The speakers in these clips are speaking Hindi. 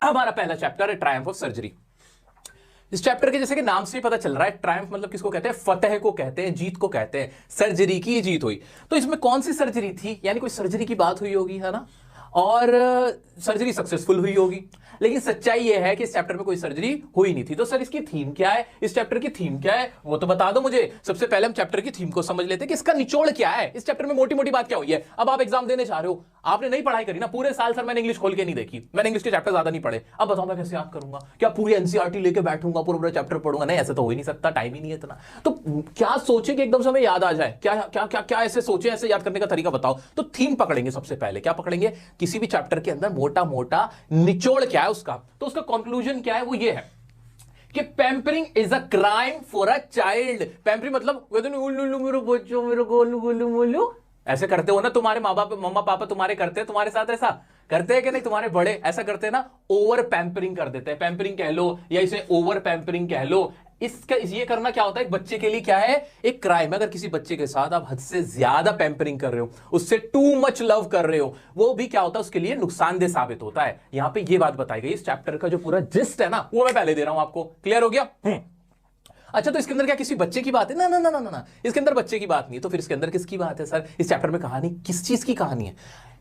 हमारा पहला चैप्टर है ट्रायम्फ ऑफ सर्जरी। इस चैप्टर के जैसे कि नाम से ही पता चल रहा है, ट्रायम्फ मतलब किसको कहते हैं? फतेह को कहते हैं, जीत को कहते हैं। सर्जरी की जीत हुई, तो इसमें कौन सी सर्जरी थी? यानी कोई सर्जरी की बात हुई होगी, है ना, और सर्जरी सक्सेसफुल हुई होगी। लेकिन सच्चाई यह है कि इस चैप्टर में कोई सर्जरी हुई नहीं थी। तो सर इसकी थीम क्या है, इस चैप्टर की थीम क्या है, वो तो बता दो मुझे। सबसे पहले हम चैप्टर की थीम को समझ लेते हैं कि इसका निचोड़ क्या है, इस चैप्टर में मोटी मोटी बात क्या हुई है। अब आप एग्जाम देने जा रहे हो, आपने नहीं पढ़ाई करी ना पूरे साल, सर मैंने इंग्लिश खोल के नहीं देखी, मैंने इंग्लिश के चैप्टर ज्यादा नहीं पढ़े, अब बताओ मैं कैसे याद करूंगा? क्या पूरी एनसीईआरटी लेके बैठूंगा, पूरा चैप्टर पढ़ूंगा? नहीं, ऐसा तो हो ही नहीं सकता, टाइम ही नहीं है इतना। तो क्या सोचे कि एकदम से हमें याद आ जाए? क्या क्या क्या क्या ऐसे सोचे, ऐसे याद करने का तरीका बताओ। तो थीम पकड़ेंगे सबसे पहले। क्या पकड़ेंगे? किसी भी चैप्टर के अंदर मोटा मोटा निचोड़ क्या है उसका, तो उसका कंक्लूजन क्या है, वो ये है कि pampering is a crime for a child. Pampering मतलब मेरे बच्चों, मेरे गोलू गोलू मोलू, ऐसे करते हो ना तुम्हारे माँ बाप, मम्मा पापा तुम्हारे करते हैं तुम्हारे साथ, ऐसा करते हैं कि नहीं? तुम्हारे बड़े ऐसा करते हैं ना, ओवर पैम्परिंग कर देते हैं। पैम्परिंग कह लो या इसे ओवर पैम्परिंग कह लो। इसका ये करना क्या होता है, एक बच्चे के लिए क्या है, एक क्राइम है। अगर किसी बच्चे के साथ आप हद से ज्यादा पैम्परिंग कर रहे हो, उससे टू मच लव कर रहे हो, वो भी क्या होता है, उसके लिए नुकसानदेह साबित होता है। यहां पे ये बात बताई गई। इस चैप्टर का जो पूरा जिस्ट है ना, वो मैं पहले दे रहा हूं आपको। क्लियर हो गया? अच्छा, तो इसके अंदर क्या किसी बच्चे की बात है? ना ना ना ना ना, इसके अंदर बच्चे की बात नहीं है। तो फिर इसके अंदर किसकी बात है सर? इस चैप्टर में कहानी किस चीज की कहानी है?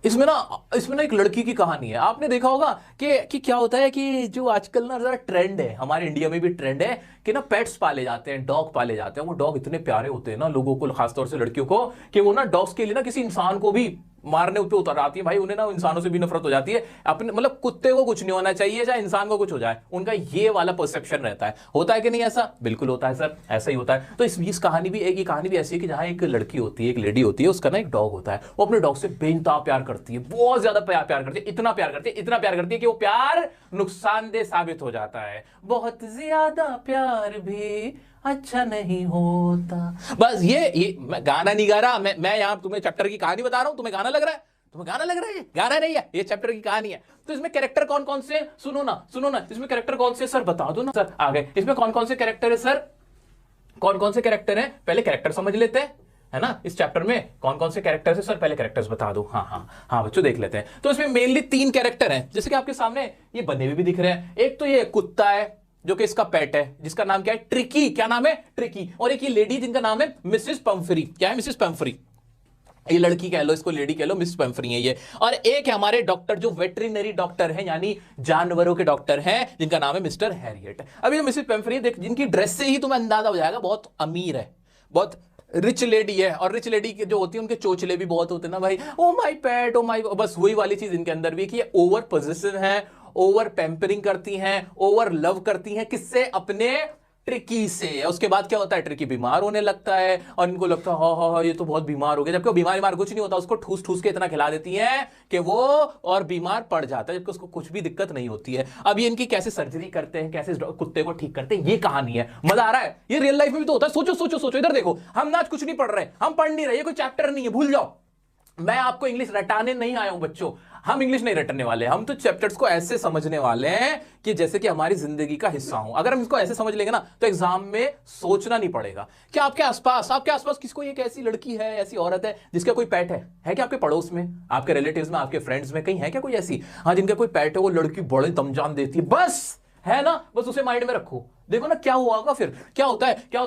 इसमें ना एक लड़की की कहानी है। आपने देखा होगा कि क्या होता है कि जो आजकल ना जरा ट्रेंड है, हमारे इंडिया में भी ट्रेंड है कि ना पेट्स पाले जाते हैं, डॉग पाले जाते हैं। वो डॉग इतने प्यारे होते हैं ना लोगों को, खासतौर से लड़कियों को, कि वो ना डॉग्स के लिए ना किसी इंसान को भी मारने पे उतर आती है। भाई उन्हें ना इंसानों से भी नफरत हो जाती है। अपने मतलब कुत्ते को कुछ नहीं होना चाहिए, चाहे इंसान को कुछ हो जाए, उनका ये वाला परसेप्शन रहता है। होता है कि नहीं ऐसा? बिल्कुल होता है सर, ऐसा ही होता है। तो इस कहानी भी एक, ये कहानी भी ऐसी है कि जहां एक लड़की होती है, एक लेडी होती है, उसका ना एक डॉग होता है। वो अपने डॉग से बेइंतहा प्यार करती है, बहुत ज्यादा प्यार करती है, इतना प्यार करती है, इतना प्यार करती है कि वो प्यार नुकसानदेह साबित हो जाता है। बहुत ज्यादा प्यार भी अच्छा नहीं होता। बस ये मैं गाना नहीं गा रहा, मैं यहां तुम्हें चैप्टर की कहानी बता रहा हूं। तुम्हें गाना लग रहा है? तुम्हें गाना लग रहा है? गाना नहीं है, ये चैप्टर की कहानी है। तो इसमें कैरेक्टर कौन कौन से, सुनो ना, इसमें कैरेक्टर कौन से सर बता दो ना सर। आगे इसमें कौन कौन से कैरेक्टर है सर? कौन कौन से कैरेक्टर है? पहले कैरेक्टर समझ लेते हैं, है ना। इस चैप्टर में कौन कौन से कैरेक्टर्स है सर? पहले कैरेक्टर्स बता दो। हाँ बच्चों देख लेते हैं। तो इसमें मेनली 3 कैरेक्टर हैं, जैसे कि आपके सामने ये बने हुए भी दिख रहे हैं। एक तो ये कुत्ता है जो कि इसका पेट है, जिसका नाम क्या है? ट्रिकी। क्या नाम है? ट्रिकी। और एक ये लेडी जिनका नाम है मिसेस पंफरी। क्या है? मिसेस पंफरी। ये लड़की कह लो, इसको लेडी कह लो, मिस पंफरी है ये। और एक है हमारे डॉक्टर जो वेटरिनरी डॉक्टर हैं, यानी जानवरों के डॉक्टर हैं, जिनका नाम है मिस्टर हैरियट। अभी जो मिसेस पंफरी देख, जिनकी ड्रेस से ही तुम्हें अंदाजा हो जाएगा बहुत अमीर है, बहुत रिच लेडी है। और रिच लेडी जो होती है उनके चोचले भी बहुत होते हैं ना भाई, oh my pet, oh my, बस वही वाली चीज इनके अंदर भी कि ये ओवर पॉसेसिव है, ओवर पैम्परिंग करती हैं, ओवर लव करती हैं। किससे? अपने ट्रिकी से। उसके बाद क्या होता है? ट्रिकी बीमार होने लगता है और इनको लगता है हाँ ये तो बहुत बीमार हो गया, जबकि वो बीमार कुछ नहीं होता। उसको ठूस ठूस के इतना खिला देती है कि वो और बीमार पड़ जाता है, जबकि उसको कुछ भी दिक्कत नहीं होती है। अब ये इनकी कैसे सर्जरी करते हैं, कैसे कुत्ते को ठीक करते हैं, ये कहानी है। मजा आ रहा है? ये रियल लाइफ में भी तो होता है। सोचो सोचो सोचो, इधर देखो, हम ना आज कुछ नहीं पढ़ रहे, हम पढ़ नहीं रहे, ये कोई चैप्टर नहीं है, भूल जाओ। मैं आपको इंग्लिश रटाने नहीं आया हूं बच्चों, हम इंग्लिश नहीं रटने वाले, हम तो चैप्टर्स को ऐसे समझने वाले हैं कि जैसे कि हमारी जिंदगी का हिस्सा हो। अगर हम इसको ऐसे समझ लेंगे ना तो एग्जाम में सोचना नहीं पड़ेगा। क्या आपके आसपास किसको एक ऐसी लड़की है, ऐसी औरत है जिसका कोई पेट है क्या? आपके पड़ोस में, आपके रिलेटिव्स में, आपके फ्रेंड्स में कहीं है क्या कोई ऐसी? हाँ, जिनका कोई पेट है, वो लड़की बड़े दमजान देती है, बस, है ना, बस उसे माइंड में रखो। देखो ना क्या हुआ होगा फिर। क्या होता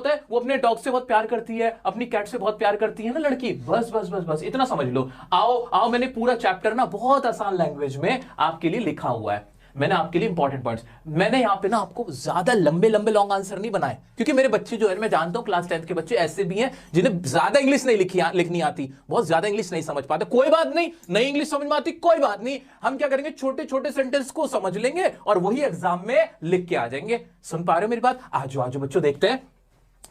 है वो अपने डॉग से बहुत प्यार करती है, अपनी कैट से बहुत प्यार करती है ना लड़की, बस बस बस बस इतना समझ लो। आओ मैंने पूरा चैप्टर ना बहुत आसान लैंग्वेज में आपके लिए लिखा हुआ है। मैंने आपके लिए इंपॉर्टेंट पॉइंट्स, मैंने यहां पे ना आपको ज्यादा लंबे लॉन्ग आंसर नहीं बनाए, क्योंकि मेरे बच्चे जो है, मैं जानता हूं क्लास 10th के बच्चे ऐसे भी हैं जिन्हें ज्यादा इंग्लिश नहीं लिखनी आती, बहुत ज्यादा इंग्लिश नहीं समझ पाते। कोई बात नहीं, नई इंग्लिश समझ में आती, कोई बात नहीं, हम क्या करेंगे, छोटे छोटे सेंटेंस को समझ लेंगे और वही एग्जाम में लिख के आ जाएंगे। सुन पा रहे हो मेरी बात? आज बच्चों देखते हैं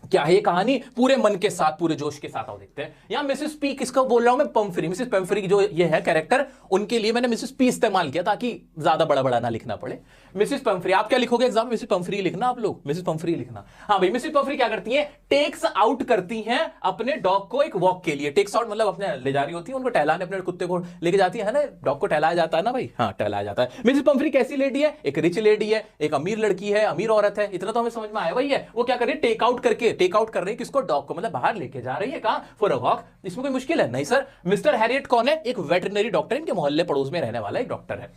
क्या है ये कहानी, पूरे मन के साथ, पूरे जोश के साथ। आओ देखते हैं। यहां मिसेस पी किसका बोल रहा हूं मैं? पंफरी। मिसेस पंफरी की जो ये है कैरेक्टर, उनके लिए मैंने मिसेस पी इस्तेमाल किया ताकि ज्यादा बड़ा ना लिखना पड़े। मिसेस पंफरी, आप क्या लिखोगे एग्जाम में? मिसेस पंफरी लिखना आप लोग, मिसेस पंफरी लिखना। हाँ भाई, मिसेस पंफरी क्या करती है? टेक्स आउट करती हैं अपने डॉग को एक वॉक के लिए। टेक्स आउट मतलब अपने ले जा रही होती है, उनको टहलाने, अपने कुत्ते को लेके जाती है ना, डॉग को टहलाया जाता है ना भाई, हाँ टहलाया जाता है। मिसेस पंफरी कैसी लेडी है? एक रिच लेडी है, एक अमीर लड़की है, अमीर औरत है, इतना तो हमें समझ में आया भाई है। वो क्या कर रही है? टेक आउट कर रही है किसको? डॉग को, मतलब बाहर लेके जा रही है, कहां? For a walk. इसमें कोई मुश्किल है? नहीं सर। मिस्टर हैरियट कौन है? एक वेटरिनरी डॉक्टर, इनके मोहल्ले पड़ोस में रहने वाला एक डॉक्टर है।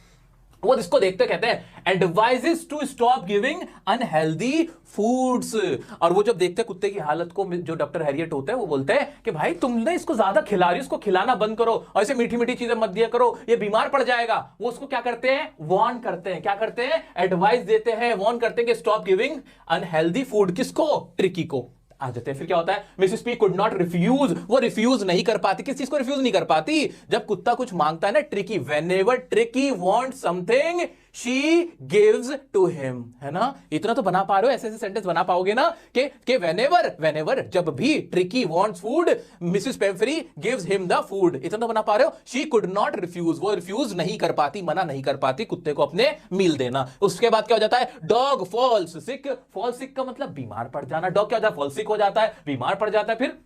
वो इसको देखते कहते हैं advises to stop giving unhealthy foods. और वो जब देखते हैं कुत्ते की हालत को, जो डॉक्टर हैरियट होते हैं वो बोलते हैं कि भाई तुमने इसको ज्यादा खिला रही हो, इसको खिलाना बंद करो और ऐसे मीठी मीठी चीजें मत दिया करो, ये बीमार पड़ जाएगा। वो उसको क्या करते हैं, वार्न करते हैं। क्या करते हैं, एडवाइस देते हैं, वार्न करते हैं कि स्टॉप गिविंग अनहेल्दी फूड। किसको, ट्रिकी को। आ जाते हैं। फिर क्या होता है, Mrs P could not refuse, वो रिफ्यूज नहीं कर पाती। किस चीज को रिफ्यूज नहीं कर पाती, जब कुत्ता कुछ मांगता है ना Tricki, whenever Tricki want something she gives to him, है ना। इतना तो बना पा रहे हो, ऐसे ऐसे सेंटेंस बना पाओगे ना कि व्हेनेवर जब भी Tricki wants food, Mrs Pumphrey gives him the food. इतना तो बना पा रहे हो। शी कुड नॉट रिफ्यूज, वो रिफ्यूज नहीं कर पाती, मना नहीं कर पाती कुत्ते को अपने मील देना। उसके बाद क्या हो जाता है, डॉग फॉल्स सिक। फॉल्स सिक का मतलब बीमार पड़ जाना। डॉग क्या होता है, फॉल्स सिक हो जाता है, बीमार पड़ जाता है। फिर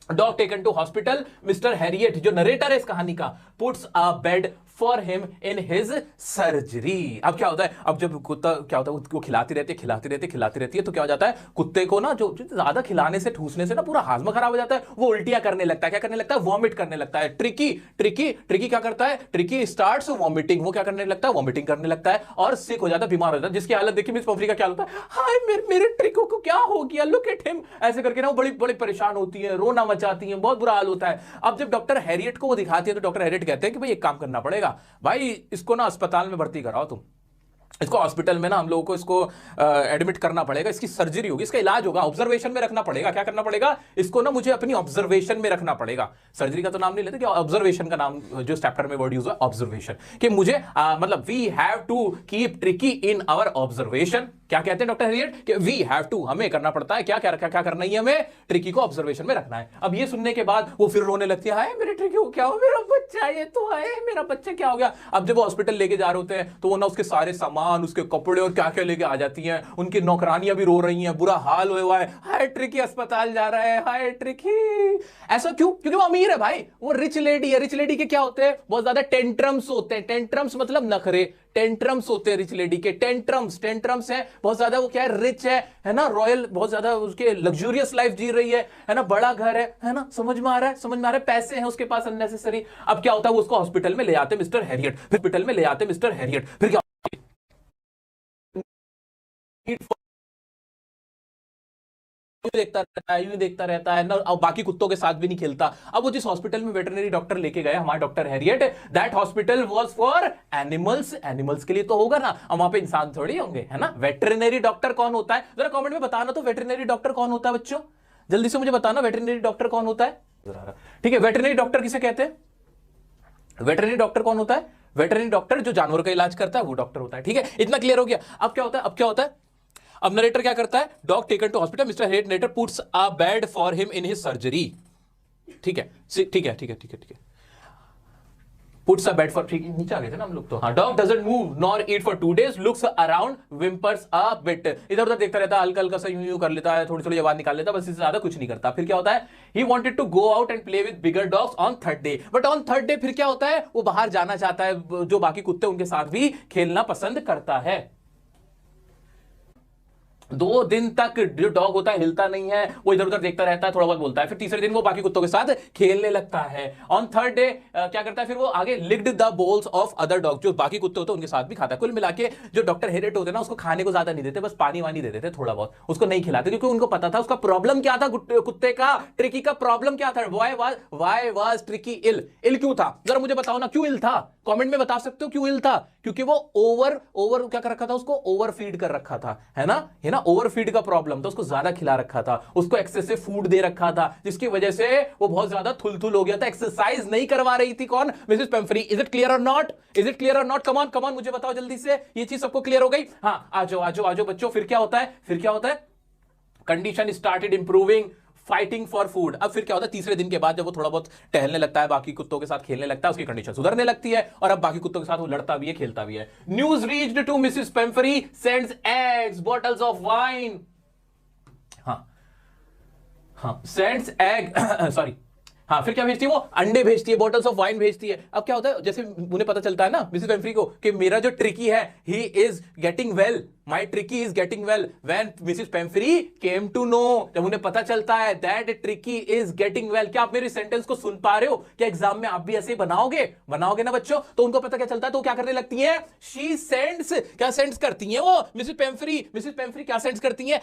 dog taken to hospital, mister Herriot जो नरेटर है इस कहानी का, puts a bed for him in his surgery. अब क्या होता है, अब जब कुत्ता क्या होता है, उसको खिलाती रहती है तो क्या हो जाता है, कुत्ते को ना जो ज्यादा खिलाने से ठूसने से ना पूरा हाजमा खराब हो जाता है, वो उल्टियां करने लगता है। क्या करने लगता है, वॉमिट करने लगता है। ट्रिकी क्या करता है, ट्रिकी स्टार्ट्स वॉमिटिंग, वो क्या करने लगता है, वॉमिटिंग करने लगता है और सिक हो जाता है, बीमार हो जाता है। जिसकी हालत देखिए मिस पम्फ्री का क्या होता है, हाय मेरे ट्रिको को क्या हो गया, लुक एट हिम, ऐसे करके ना वो बड़ी बड़ी परेशान होती है, रोना मचाती है, बहुत बुरा हाल होता है। अब जब डॉक्टर हैरियट को वो दिखाती है तो डॉक्टर हैरियट कहते हैं कि भाई एक काम करना पड़ेगा, भाई इसको ना अस्पताल में भर्ती कराओ तुम, इसको हॉस्पिटल में ना हम लोगों को इसको एडमिट करना पड़ेगा, इसकी सर्जरी होगी, इसका इलाज होगा, ऑब्जर्वेशन में रखना पड़ेगा। क्या करना पड़ेगा, इसको ना मुझे अपनी ऑब्जर्वेशन में रखना पड़ेगा। सर्जरी का तो नाम नहीं लेते, कि ऑब्जर्वेशन का नाम जो चैप्टर में वर्ड यूज हुआ ऑब्जर्वेशन, कि मुझे मतलब we have to keep Tricki in our observation. क्या कहते हैं डॉक्टर हैरियट, कि वी हैव टू, हमें करना पड़ता है, क्या करना ही हमें, ट्रिकी को ऑब्जर्वेशन में रखना है। अब ये सुनने के बाद वो फिर रोने लगती है, हाय मेरे ट्रिकी को क्या हो, मेरा बच्चा, ये तो है मेरा बच्चा क्या हो गया। अब जब वो हॉस्पिटल लेके जा रहे होते हैं तो वो ना उसके सारे सामान, उसके कपड़े और क्या क्या लेके आ जाती हैं, उनकी नौकरानियां भी रो रही हैं, बुरा हाल हुआ है, हाय ट्रिकी अस्पताल जा रहा है, हाय ट्रिकी। ऐसा क्यों, क्योंकि वो अमीर है भाई, वो रिच लेडी है। रिच लेडी के क्या होते हैं, बहुत ज्यादा टेंट्रम्स होते हैं। टेंट्रम्स मतलब नखरे, टेंट्रम्स होते हैं रिच लेडी के। टेंट्रम्स है बहुत ज्यादा, वो क्या है, रिच है ना, रॉयल, बहुत ज्यादा उसके लग्जूरियस लाइफ जी रही है ना, बड़ा घर है ना, समझ में आ रहा है, पैसे हैं उसके पास अननेसेसरी। अब क्या होता है, वो उसको हॉस्पिटल में ले आते मिस्टर हैरियट, फिर क्या देखता रहता है ना, और बाकी कुत्तों के साथ भी नहीं खेलता। अब वो जिस हॉस्पिटल में वेटरनरी डॉक्टर लेके गए हमारे doctor Harriet, that hospital was for animals के लिए तो होगा ना, अब वहां पे इंसान थोड़ी होंगे, है ना। वेटरनरी डॉक्टर कौन होता है, जरा कमेंट में बताना तो, वेटरनरी डॉक्टर कौन होता है बच्चों, जल्दी से मुझे बताना, वेटरनरी डॉक्टर कौन होता है। ठीक है, वेटरनरी डॉक्टर किसे कहते हैं, वेटरनरी डॉक्टर कौन होता है, वेटरनरी डॉक्टर जो जानवरों का इलाज करता है वो डॉक्टर होता है। ठीक है, इतना क्लियर हो गया। अब क्या होता है, अब नरेटर क्या करता है, dog taken to hospital, mister Herriot narrator puts a bed for him in his surgery. ठीक है, पुट्स अ बेड फॉर, ठीक है, नीचे आ गए थे ना हम लोग तो। हाँ, dog doesn't move nor eat for 2 days, looks around, whimpers a bit, इधर उधर देखता रहता है, हल्का सा यूं कर लेता है, थोड़ी थोड़ी आवाज निकाल लेता है, बस इससे ज्यादा कुछ नहीं करता। फिर क्या होता है, he wanted to go out and play with bigger dogs on 3rd day, but on 3rd day फिर क्या होता है, वो बाहर जाना चाहता है, जो बाकी कुत्ते उनके साथ भी खेलना पसंद करता है। 2 दिन तक जो डॉग होता है हिलता नहीं है, वो इधर उधर देखता रहता है, थोड़ा बहुत बोलता है। फिर तीसरे दिन वो बाकी कुत्तों के साथ खेलने लगता है। ऑन 3rd day क्या करता है, फिर वो आगे licked the bowls of other dog, जो बाकी कुत्ते होते हैं उनके साथ भी खाता है। कुल मिला के जो डॉक्टर हैरियट होते हैं ना, उसको खाने को ज्यादा नहीं देते, बस पानी वानी दे देते थोड़ा बहुत, उसको नहीं खिलाते, क्योंकि उनको पता था उसका प्रॉब्लम क्या था, कुत्ते का, ट्रिकी का प्रॉब्लम क्या था, व्हाई वाज ट्रिकी इल क्यों था, जरा मुझे बताओ ना, क्यों इल था, कमेंट में बता सकते हो क्यों इल था। क्योंकि वो ओवर क्या कर रखा था, उसको ओवर फीड कर रखा था, है ना, ओवर फीड का प्रॉब्लम था, उसको ज्यादा खिला रखा था, उसको एक्सेसिव फूड दे रखा था, जिसकी वजह से वो बहुत ज्यादा थुलथुल हो गया था, एक्सरसाइज नहीं करवा रही थी कौन, मिसेस पेम्फ्री। इज इट क्लियर और नॉट, कम ऑन मुझे बताओ जल्दी से, ये चीज सबको क्लियर हो गई। हाँ, आ जाओ बच्चों। फिर क्या होता है, condition started improving, fighting for food. अब फिर क्या होता है, तीसरे दिन के बाद जब वो थोड़ा बहुत टहलने लगता है, बाकी कुत्तों के साथ खेलने लगता है, उसकी कंडीशन सुधरने लगती है, और अब बाकी कुत्तों के साथ वो लड़ता भी है, खेलता भी है। News reached to Mrs Pumphrey, sends eggs, bottles of wine, sends egg sorry हाँ, फिर क्या भेजती है वो? अंडे भेजती है, बॉटल्स ऑफ वाइन भेजती है। अब क्या होता है, जैसे उन्हें पता चलता है ना मिसेस पेम्फ्री को कि मेरा जो ट्रिकी है he is getting well, my Tricki is getting well, when Mrs Pumphrey came to know, जब उन्हें पता चलता है that Tricki is getting well. क्या आप मेरी सेंटेंस को सुन पा रहे हो? क्या एग्जाम में आप भी ऐसे बनाओगे ना बच्चों? तो उनको पता क्या चलता है, तो क्या करने लगती है? शी सेंड्स, क्या सेंड्स करती है वो मिसेस पेम्फ्री क्या सेंड्स करती है?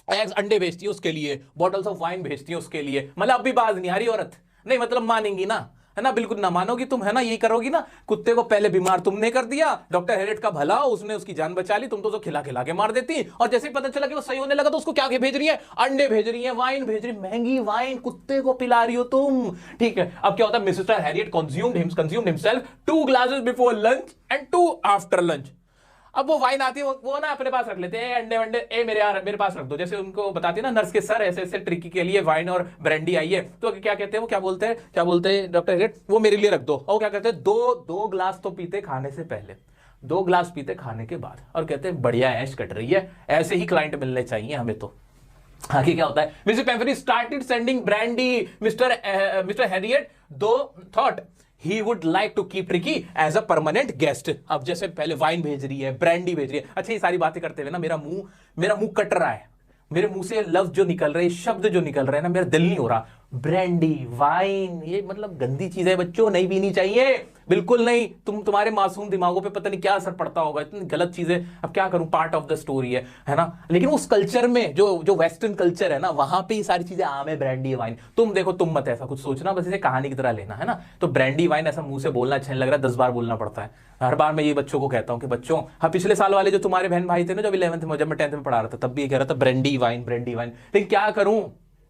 एग्स अंडे भेजती है उसके लिए, बॉटल्स ऑफ वाइन भेजती है उसके लिए। मतलब अब भी बाज नहीं आ रही औरत, नहीं मतलब मानेंगी ना, है ना? बिल्कुल ना मानोगी तुम, है ना? यही करोगी ना। कुत्ते को पहले बीमार तुमने कर दिया, डॉक्टर हेरियट का भला, उसने उसकी जान बचा ली, तुम तो खिला खिला के मार देती। और जैसे ही पता चला कि वो सही होने लगा तो उसको क्या भेज रही है? अंडे भेज रही है, वाइन भेज रही है, महंगी वाइन कुत्ते को पिला रही हो तुम। ठीक है, अब क्या होता है? Mister Harriet consumed himself 2 glasses before lunch and 2 after lunch. अब वो वाइन आती है, वो ना अपने पास रख लेते हैं, अंडे वंडे मेरे पास रख दो। जैसे उनको बताती है ना नर्स के सर ऐसे ऐसे ट्रिकी के लिए वाइन और ब्रांडी आई है, तो क्या कहते हैं वो, क्या बोलते हैं डॉक्टर हेरियट, वो मेरे लिए रख दो। और क्या कहते हैं, दो ग्लास तो पीते खाने से पहले, 2 ग्लास पीते खाने के बाद। और कहते हैं बढ़िया ऐश कट रही है, ऐसे ही क्लाइंट मिलने चाहिए हमें। तो आगे क्या होता है? Mrs Pumphrey started sending brandy Mr Herriot though thought he would like to keep Tricky as a permanent guest। अब जैसे पहले वाइन भेज रही है, ब्रांडी भेज रही है, अच्छा ये सारी बातें करते हुए ना मेरा मुंह कट रहा है, मेरे मुंह से लफ्ज जो निकल रहे हैं, शब्द जो निकल रहे हैं ना, मेरा दिल नहीं हो रहा। ब्रांडी, वाइन, ये मतलब गंदी चीज है बच्चों, नहीं पीनी चाहिए, बिल्कुल नहीं। तुम्हारे मासूम दिमागों पे पता नहीं क्या असर पड़ता होगा, इतनी गलत चीजें। अब क्या करूं, पार्ट ऑफ द स्टोरी है ना? लेकिन उस कल्चर में जो वेस्टर्न कल्चर है ना, वहां पे ये सारी चीजें आम है, ब्रांडी वाइन। तुम देखो, तुम मत ऐसा कुछ सोचना, बस इसे कहानी की तरह लेना, है ना? तो ब्रांडी वाइन ऐसा मुंह से बोलना अच्छा नहीं लग रहा, 10 बार बोलना पड़ता है। हर बार मैं ये बच्चों को कहता हूं कि बच्चों, हाँ पिछले साल वाले जो तुम्हारे बहन भाई थे ना, जब 11th में, जब मैं 10th में पढ़ा रहा था, तब भी ये कह रहा था ब्रांडी वाइन। लेकिन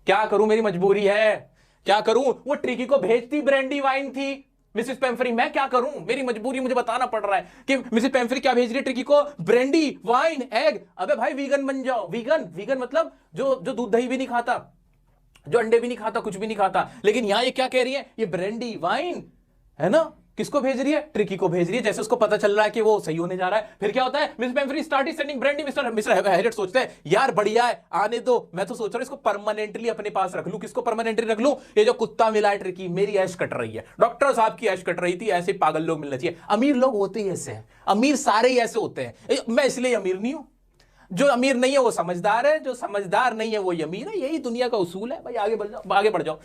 क्या करूं, मेरी मजबूरी है, क्या करूं? वो ट्रिकी को भेजती ब्रांडी वाइन थी मिसेस पेम्फ्री, मैं क्या करूं, मेरी मजबूरी, मुझे बताना पड़ रहा है कि मिसेस पेम्फ्री क्या भेज रही है ट्रिकी को? Brandy, wine, egg. अबे भाई वीगन बन जाओ। वीगन मतलब जो दूध दही भी नहीं खाता, जो अंडे भी नहीं खाता, कुछ भी नहीं खाता। लेकिन यहां ये क्या कह रही है? ये ब्रांडी वाइन, है ना? किसको भेज रही है? ट्रिकी को भेज रही है। जैसे उसको पता चल रहा है कि वो सही होने जा रहा है, फिर क्या होता है? Miss Pumphrey started sending brandy. Mr Herriot सोचते हैं यार बढ़िया है, आने दो। मैं तो सोच रहा हूं इसको परमानेंटली अपने पास रख लूं। किसको परमानेंटली रख लूं? ये जो कुत्ता मिला है ट्रिकी, मेरी ऐश कट रही है, डॉक्टर साहब की ऐश कट रही थी। ऐसे पागल लोग मिलना चाहिए। अमीर लोग होते ही ऐसे हैं, अमीर सारे ही ऐसे होते हैं। मैं इसलिए अमीर नहीं हूं, जो अमीर नहीं है वो समझदार है, जो समझदार नहीं है वो अमीर है। यही दुनिया का उसूल है भाई। आगे बढ़ जाओ।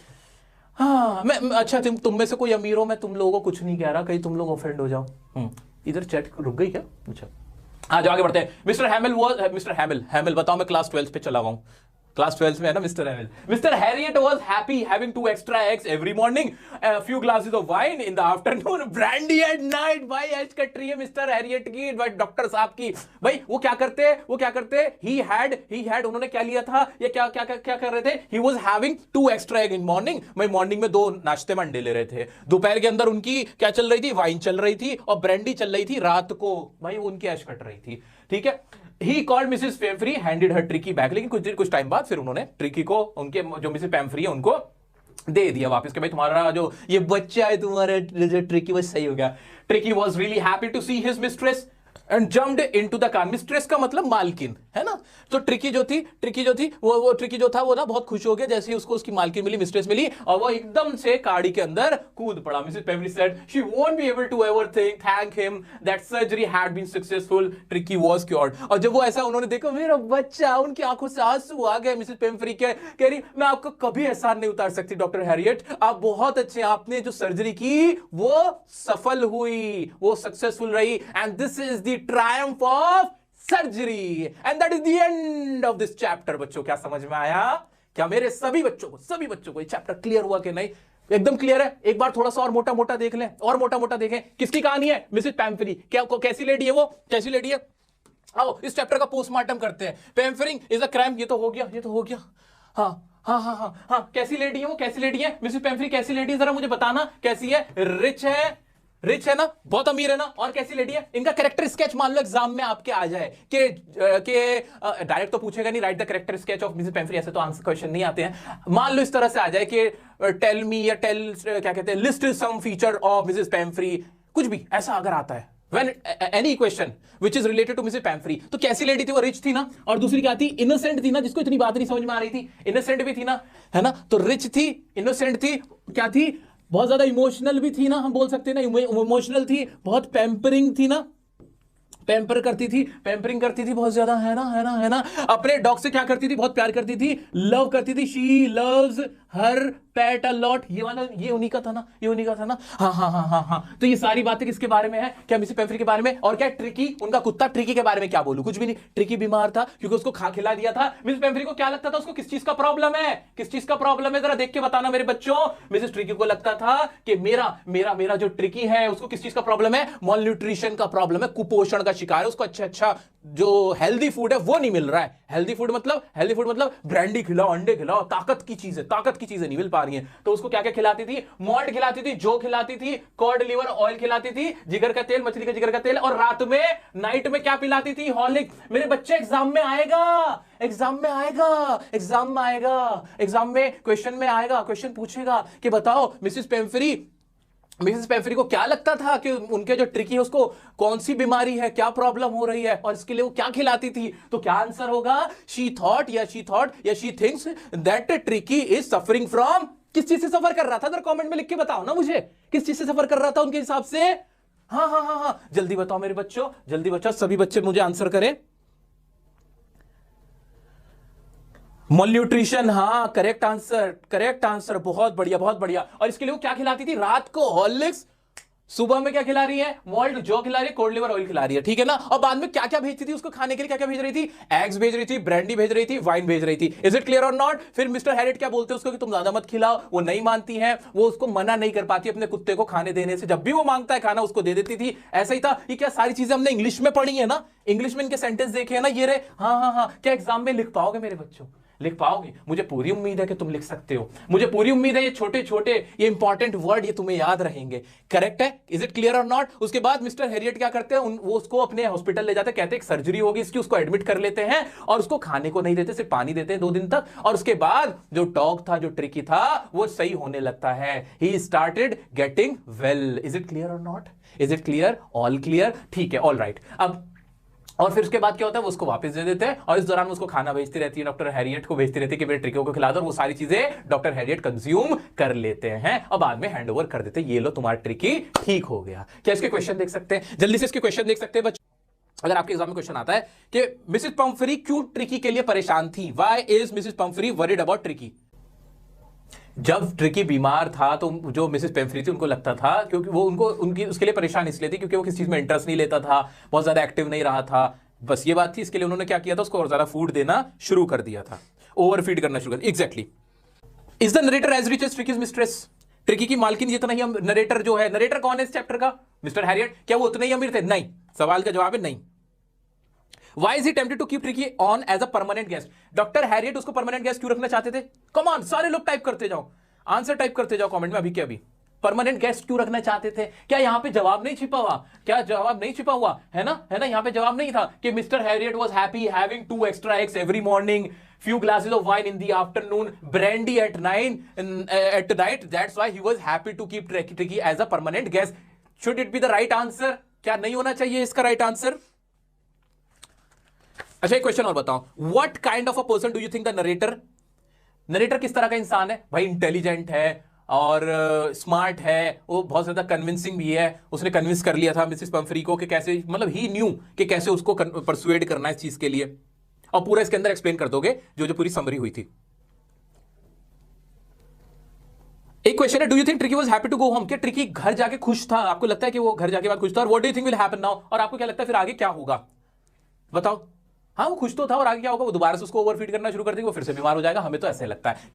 हाँ, मैं अच्छा, तुम में से कोई अमीर हो, मैं तुम लोगों को कुछ नहीं कह रहा, कहीं तुम लोग ऑफेंड हो जाओ। इधर चैट रुक गई क्या? अच्छा, आज आगे बढ़ते हैं। मिस्टर हैमिल बताओ, मैं क्लास 12 पे चला हुआ हूं। क्लास 12 में है ना mister हैमिल। Mister Harriet was happy having 2 extra eggs every morning, a few glasses of wine in the afternoon, brandy at night। भाई ऐश कट रही है मिस्टर हैरियट की, भाई डॉक्टर साहब की। भाई वो क्या करते? he had उन्होंने क्या लिया था? ये क्या कर रहे थे? he was having 2 extra egg in morning। भाई मॉर्निंग में 2 नाश्ते में अंडे ले रहे थे। दोपहर के अंदर उनकी क्या चल रही थी? वाइन चल रही थी और ब्रांडी चल रही थी रात को। भाई उनकी ऐश कट रही थी। ठीक है, He called Mrs. Pamphry, handed her Tricky back। लेकिन कुछ टाइम बाद फिर उन्होंने ट्रिकी को, उनके जो मिसेस पेम्फ्री है उनको दे दिया वापस कि भाई तुम्हारा जो ये बच्चा है, तुम्हारा जो ट्रिकी, वो सही हो गया। Tricky was really happy to see his mistress and jumped into the car। Mistress का मतलब मालकिन, है ना? तो ट्रिकी जो थी वो ट्रिकी जो था वो ना बहुत खुश हो गया जैसे ही उसको उसकी मालकिन मिली, मिस्ट्रेस मिली, और वो एकदम से गाड़ी के अंदर कूद पड़ा। Mrs Pumphrey said she won't be able to ever thank him that surgery had been successful, Tricky was cured। और जब वो ऐसा उन्होंने देखा, मेरा बच्चा, उनकी आंखों से आंसू आ गए। मिसेस पेम्फ्री कह रही, मैं आपको कभी एहसान नहीं उतार सकती डॉक्टर हैरियट, आप बहुत अच्छे, आपने जो सर्जरी की वो सफल हुई, वो सक्सेसफुल रही। And this is the Triumph of surgery and that is the end of this chapter. बच्चों क्या समझ में आया? क्या मेरे सभी बच्चों को ये चैप्टर क्लियर हुआ कि नहीं? एकदम क्लियर है। एक बार थोड़ा सा और मोटा देख लें, और मोटा देखें। किसकी कहानी है? मिसेस पेम्फ्री। कैसी लेडी है वो? कैसी लेडी है? आओ इस चैप्टर का पोस्टमार्टम करते हैं। पेम्फरिंग इज अ क्राइम। ये तो हो गया। हाँ, कैसी लेडी है वो? कैसी लेडी है मिसेस पेम्फ्री? कैसी लेडी है जरा मुझे बताना, कैसी है? रिच है ना, बहुत अमीर है ना, और कैसी लेडी है? इनका कैरेक्टर स्केच मान लो एग्जाम में आपके आ जाए कि डायरेक्ट तो पूछेगा नहीं, write the character sketch of Mrs Pumphrey, ऐसे तो आंसर क्वेश्चन नहीं आते हैं। मान लो इस तरह से आ जाए कि टेल मी, या टेल क्या कहते हैं, list some feature of Mrs Pumphrey, कुछ भी ऐसा अगर आता है when any question which is related to Mrs Pumphrey. तो कैसी लेडी थी वो? रिच थी ना, और दूसरी क्या थी? इनोसेंट थी ना, जिसको इतनी बात नहीं समझ में आ रही थी। इनोसेंट भी थी ना, है ना? तो रिच थी, इनोसेंट थी, क्या थी? बहुत ज्यादा इमोशनल भी थी ना, हम बोल सकते हैं ना, इमोशनल थी, बहुत पैम्परिंग थी ना, पैम्पर करती थी, पैम्परिंग करती थी बहुत ज्यादा, है ना, है ना, है ना? अपने डॉग से क्या करती थी? बहुत प्यार करती थी, लव करती थी। She loves her pet a lot. ये वाला ये उन्हीं का था ना, ये उन्हीं का था ना। हाँ हाँ हाँ हाँ हाँ। तो ये सारी बातें किसके बारे में है? क्या मिसेस पैम्फ्री के बारे में? और क्या ट्रिकी, उनका कुत्ता ट्रिकी के बारे में क्या बोलूं? कुछ भी नहीं। ट्रिकी बीमार था क्योंकि उसको खिला दिया था। मिसेस पैम्फ्री को क्या लगता था? उसको किस चीज का प्रॉब्लम है? किस चीज का प्रॉब्लम है? जरा देख के बताना मेरे बच्चों। मिसेस ट्रिकी को लगता था कि मेरा मेरा मेरा जो ट्रिकी है उसको किस चीज का प्रॉब्लम है? मॉल न्यूट्रिशन का प्रॉब्लम है, कुपोषण का शिकार है, उसको अच्छा जो हेल्दी फूड है वो नहीं मिल रहा है। हेल्दी फूड मतलब ब्रांडी खिलाओ, अंडे खिलाओ, ताकत की चीजें नहीं मिल पा रही हैं। तो उसको क्या क्या खिलाती थी? मॉल्ट खिलाती थी, जो खिलाती थी, कॉड लिवर ऑयल खिलाती थी, जिगर का तेल, मछली का जिगर का तेल, और रात में नाइट में क्या पिलाती थी? हॉर्लिक्स। मेरे बच्चे एग्जाम में आएगा, एग्जाम में क्वेश्चन पूछेगा कि बताओ मिसेस पैम्फ्री को क्या लगता था कि उनके जो ट्रिकी है उसको कौन सी बीमारी है, क्या प्रॉब्लम हो रही है, और इसके लिए वो क्या खिलाती थी? तो क्या आंसर होगा? शी थॉट या she thinks that Tricki is suffering from. किस चीज से सफर कर रहा था? जरा कमेंट में लिख के बताओ ना मुझे, किस चीज से सफर कर रहा था उनके हिसाब से? हाँ हाँ हाँ हाँ, जल्दी बताओ मेरे बच्चों, जल्दी बताओ, सभी बच्चे मुझे आंसर करें। मॉल न्यूट्रिशन, हाँ, करेक्ट आंसर, बहुत बढ़िया बहुत बढ़िया। और इसके लिए वो क्या खिलाती थी? रात को हॉर्लिक्स, सुबह में क्या खिला रही है? मॉल्ट, जो खिला रही है, कोल्ड लिवर ऑयल खिला रही है, ठीक है ना? और बाद में क्या क्या भेजती थी उसको खाने के लिए? क्या क्या भेज रही थी? एग्स भेज रही थी, ब्रांडी भेज रही थी, वाइन भेज रही थी। इज इट क्लियर और नॉट? फिर मिस्टर हैरियट क्या बोलते हैं उसको कि तुम ज्यादा मत खिलाओ, वो नहीं मानती है, वो उसको मना नहीं कर पाती अपने कुत्ते को खाने देने से, जब भी वो मांगता है खाना उसको दे देती थी। ऐसा ही था। ये क्या सारी चीजें हमने इंग्लिश में पढ़ी है ना, इंग्लिश में इनके सेंटेंस देखे हैं ना, ये रहे। हाँ हाँ हाँ, क्या एग्जाम में लिख पाओगे मेरे बच्चों? लिख पाओगे? मुझे पूरी उम्मीद है कि तुम लिख सकते हो, मुझे पूरी उम्मीद है ये छोटे छोटे ये इंपॉर्टेंट वर्ड ये तुम्हें याद रहेंगे। करेक्ट है? इज इट क्लियर और नॉट? उसके बाद मिस्टर हैरियट क्या करते हैं? वो उसको अपने हॉस्पिटल ले जाते हैं, कहते हैं सर्जरी होगी इसकी, उसको एडमिट कर लेते हैं, और उसको खाने को नहीं देते, सिर्फ पानी देते हैं 2 दिन तक। और उसके बाद जो डॉग था, जो ट्रिकी था, वो सही होने लगता है। He started getting well. Is it clear और not? Is it clear? All clear? ठीक है, ऑल राइट। अब और फिर उसके बाद क्या होता है? वो उसको वापस दे देते हैं, और इस दौरान उसको खाना भेजती रहती है, डॉक्टर हैरियट को भेजती रहती है कि मेरे ट्रिको को खिला दो, और वो सारी चीजें डॉक्टर हैरियट कंज्यूम कर लेते हैं, और बाद में हैंड ओवर कर देते हैं, ये लो तुम्हारा ट्रिकी ठीक हो गया। क्या इसके क्वेश्चन देख सकते हैं? जल्दी से इसके क्वेश्चन देख सकते हैं बच्चों। अगर आपके एग्जाम में क्वेश्चन आता है कि मिसेस पम्फ्री क्यों ट्रिकी के लिए परेशान थी, why is Mrs Pomfrey worried about tricky? जब ट्रिकी बीमार था तो जो मिसेस पेम्फ्री थी उनको लगता था, क्योंकि वो उनकी उसके लिए परेशान इसलिए थी क्योंकि वो किसी चीज में इंटरेस्ट नहीं लेता था, बहुत ज्यादा एक्टिव नहीं रहा था, बस ये बात थी। इसके लिए उन्होंने क्या किया था? उसको और ज्यादा फूड देना शुरू कर दिया था, ओवरफीड करना शुरू कर दिया। Exactly. Is the narrator as rich as Tricki's mistress? Tricki की मालकिन जितना ही, हम नरेटर जो है, नरेटर कौन है इस चैप्टर का? Mister Harriet. क्या वो उतने ही अमीर थे? नहीं। सवाल का जवाब है नहीं। Why is he tempted to keep Tricky on as a permanent guest? Doctor Harriet उसको परमानेंट गेस्ट क्यों रखना चाहते थे? कम ऑन, सारे लोग टाइप करते जाओ, आंसर टाइप करते जाओ कमेंट में अभी के अभी। परमानेंट गेस्ट क्यों रखना चाहते थे? क्या यहां पे जवाब नहीं छिपा हुआ? क्या जवाब नहीं छिपा हुआ है ना? है ना? यहां पे जवाब नहीं था कि mister Harriet was happy having 2 extra eggs every morning, few glasses of wine in the afternoon, brandy at night, that's why he was happy to keep Tricky as a permanent guest. Should it be the right answer? क्या नहीं होना चाहिए इसका राइट आंसर? अच्छा, एक क्वेश्चन और बताओ। What kind of a person do you think the narrator? Narrator किस तरह का इंसान है भाई? इंटेलिजेंट है और स्मार्ट है, वो बहुत ज्यादा कन्विंसिंग भी है, उसने कन्विंस कर लिया था मिसेस पम्फ्री को कि कैसे, मतलब ही न्यू कि कैसे उसको परसुएड करना है इस चीज के लिए, और पूरा इसके अंदर एक्सप्लेन कर दोगे जो जो पूरी समरी हुई थी। एक क्वेश्चन है, do you think Tricki was happy to go home? क्या ट्रिकी घर जाके खुश था? आपको लगता है कि वो घर जाके बाद खुश था? और what do you think will happen now? और आपको क्या लगता है फिर आगे क्या होगा? बताओ। हाँ, वो खुश तो था, और आगे क्या होगा? वो दोबारा से उसको ओवरफीड करना शुरू कर देगी, वो फिर से बीमार हो जाएगा, हमें तो ऐसे लगता है।